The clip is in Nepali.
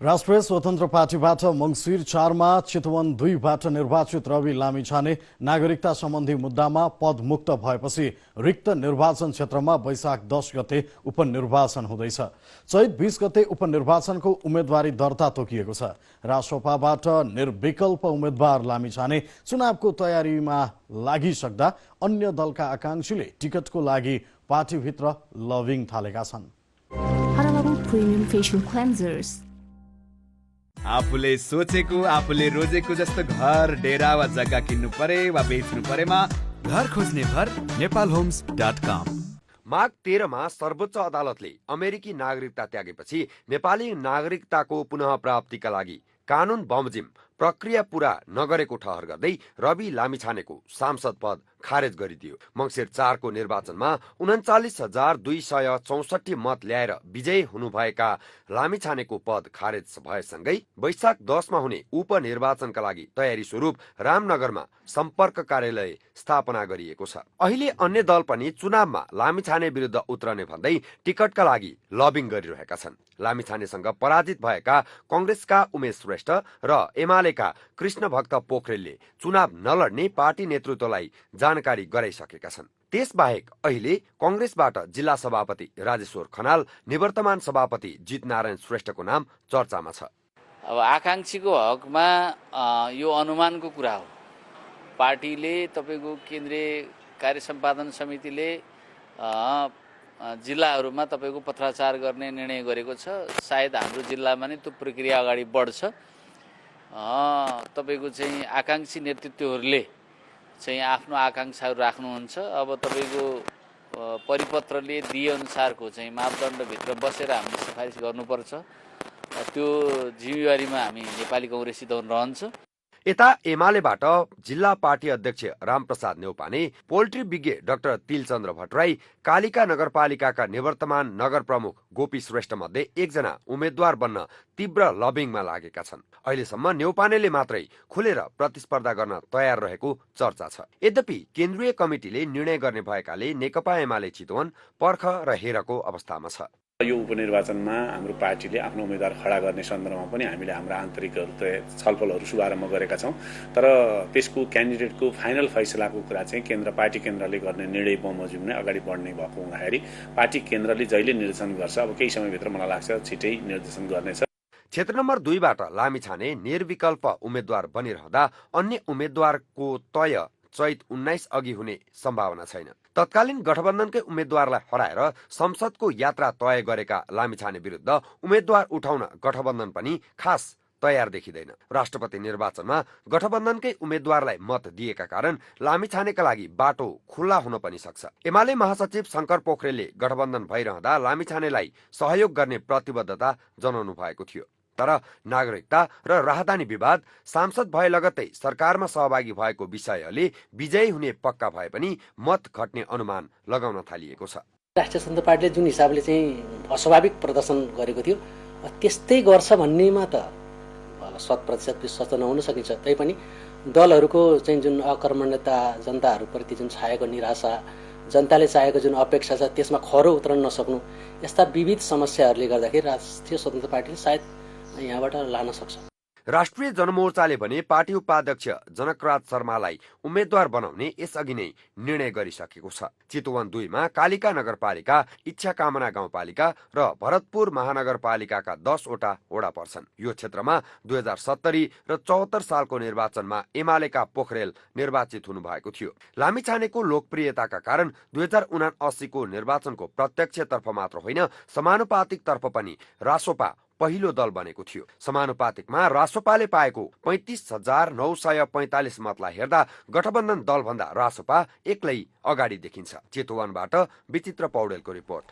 राष्ट्रिय स्वतन्त्र पार्टीबाट मङ्सिर 4 मा चितवन 2 बाट निर्वाचित रवि लामिछाने नागरिकता सम्बन्धी मुद्दामा पदमुक्त भएपछि रिक्त निर्वाचन क्षेत्रमा वैशाख 10 गते उपनिर्वाचन हुँदैछ। चैत 20 गते उपनिर्वाचनको उम्मेदवारी दर्ता तोकिएको छ। रासोपाबाट निर्विकल्प उम्मेद्वार लामिछाने चुनावको तयारीमा लागिसक्दा अन्य दलका आकांक्षीले टिकटको लागि पार्टीभित्र लबिङ थालेका छन्। प्रिमियम फेशियल क्लेन्जर्स आफूले सोचेको आफूले रोजेको जस्तो घर डेरा वा जग्गा किन्नु परे वा बेच्नु परेमा घर खोज्ने भर nepalhomes.com। माघ 13 मा सर्वोच्च अदालतले अमेरिकी नागरिकता त्यागेपछि नेपाली नागरिकताको पुनः प्राप्तिका लागि कानून बमोजिम प्रक्रिया पूरा नगरेको ठहर गर्दै रवि लामिछानेको सांसद पद खारेज गरिदियो। मङ्सिर 4 को निर्वाचनमा 39,264 मत ल्याएर विजयी हुनुभएका लामिछानेको पद खारेज भएसँगै वैशाख 10 मा हुने उपनिर्वाचनका लागि तयारी स्वरूप रामनगरमा सम्पर्क कार्यालय स्थापना गरिएको छ। अहिले अन्य दल पनि चुनावमा लामिछाने विरुद्ध उत्रने भन्दै टिकटका लागि लबिङ गरिरहेका छन्। लामिछानेसँग पराजित भएका कंग्रेसका उमेश श्रेष्ठ र एमालेका कृष्ण भक्त पोखरेलले चुनाव नलड्ने पार्टी नेतृत्वलाई जानकारी गराइसकेका छन्। त्यसबाहेक अहिले कंग्रेसबाट जिल्ला सभापति राजेश्वर खनाल, निवर्तमान सभापति जित नारायण श्रेष्ठको नाम चर्चामा छ। अब आकांक्षीको हकमा यो अनुमानको कुरा हो। पार्टीले तपाईको केन्द्रीय कार्य सम्पादन समितिले जिल्लाहरूमा तपाईको पत्राचार गर्ने निर्णय गरेको छ। सायद हाम्रो जिल्लामा नै त्यो प्रक्रिया अगाडि बढ्छ। तपाईको चाहिँ आकांक्षी नेतृत्वहरूले चाहिँ आफ्नो आकांक्षाहरू राख्नुहुन्छ। अब तपाईको परिपत्रले दिए अनुसारको चाहिँ मापदण्डभित्र बसेर हामीले सिफारिस गर्नुपर्छ। त्यो जिम्मेवारीमा हामी नेपाली कांग्रेस चितवन रहन्छ। यता एमालेबाट जिल्ला पार्टी अध्यक्ष रामप्रसाद नेउपाने, पोल्ट्री विज्ञ डाक्टर तिलचन्द्र भट्टराई, कालिका नगरपालिकाका निवर्तमान नगर प्रमुख गोपी श्रेष्ठ मध्ये एकजना उम्मेद्वार बन्न तीव्र लबिङमा लागेका छन्। अहिलेसम्म नेउपानेले मात्रै खुलेर प्रतिस्पर्धा गर्न तयार रहेको चर्चा छ। यद्यपि केन्द्रीय कमिटिले निर्णय गर्ने भएकाले नेकपा एमाले चितवन पर्ख र हेरको अवस्थामा छ। यो उपनिर्वाचनमा हाम्रो पार्टीले आफ्नो उम्मेदवार खडा गर्ने सन्दर्भमा पनि हामीले हाम्रा आन्तरिक छलफलहरू शुभारम्भ गरेका छौं। तर त्यसको क्यान्डिडेटको फाइनल फैसलाको कुरा चाहिँ पार्टी केन्द्रले गर्ने निर्णय बमोजिम नै अगाडि बढ्ने भएको हुँदाखेरि पार्टी केन्द्रले जहिले निर्देशन गर्छ, अब केही समयभित्र मलाई लाग्छ छिटै निर्देशन गर्नेछ। क्षेत्र नम्बर 2 बाट लामिछाने निर्विकल्प उम्मेद्वार बनिरहँदा अन्य उम्मेद्वारको तय चैत 19 अघि हुने सम्भावना छैन। तत्कालीन गठबन्धनकै उम्मेद्वारलाई हराएर संसदको यात्रा तय गरेका लामिछाने विरुद्ध उम्मेद्वार उठाउन गठबन्धन पनि खास तयार देखिँदैन। राष्ट्रपति निर्वाचनमा गठबन्धनकै उम्मेद्वारलाई मत दिएका कारण लामिछानेका लागि बाटो खुल्ला हुन पनि सक्छ। एमाले महासचिव शंकर पोखरेलले गठबन्धन भइरहँदा लामिछानेलाई सहयोग गर्ने प्रतिबद्धता जनाउनु भएको थियो। तर नागरिकता र राहदानी विवाद सांसद भए लगत्तै सरकारमा सहभागी भएको विषयले विजयी हुने पक्का भए पनि मत घट्ने अनुमान लगाउन थालिएको छ। राष्ट्रिय स्वतन्त्र पार्टीले जुन हिसाबले चाहिँ अस्वाभाविक प्रदर्शन गरेको थियो त्यस्तै गर्छ भन्नेमा त 100% विश्वास नहुन सकिन्छ। तैपनि दलहरूको चाहिँ जुन अकर्मण्यता, जनताहरूप्रति जुन छाएको निराशा, जनताले चाहेको जुन अपेक्षा छ त्यसमा खरो उत्रन नसक्नु, यस्ता विविध समस्याहरूले गर्दाखेरि राष्ट्रिय स्वतन्त्र पार्टीले सायद यहाँबाट लान सक्छ। राष्ट्रिय जनमोर्चाले भने पार्टी उपाध्यक्ष जनकराज शर्मालाई उम्मेद्वार बनाउने यसअघि नै निर्णय गरिसकेको छ। चितवन 2 मा कालिका नगरपालिका, इच्छा कामना गाउँपालिका र भरतपुर महानगरपालिकाका 10 वटा वडा पर्छन्। यो क्षेत्रमा 2070 र 74 सालको निर्वाचनमा एमालेका पोखरेल निर्वाचित हुनुभएको थियो। लामिछानेको लोकप्रियताका कारण 2079 को निर्वाचनको प्रत्यक्षतर्फ मात्र होइन समानुपातिक तर्फ पनि रासोपा पहिलो दल बनेको थियो। समानुपातिकमा रासोपाले पाएको 35,945 मतलाई हेर्दा गठबन्धन दलभन्दा रासोपा एक्लै अगाडि देखिन्छ। चितवनबाट विचित्र पौडेलको रिपोर्ट।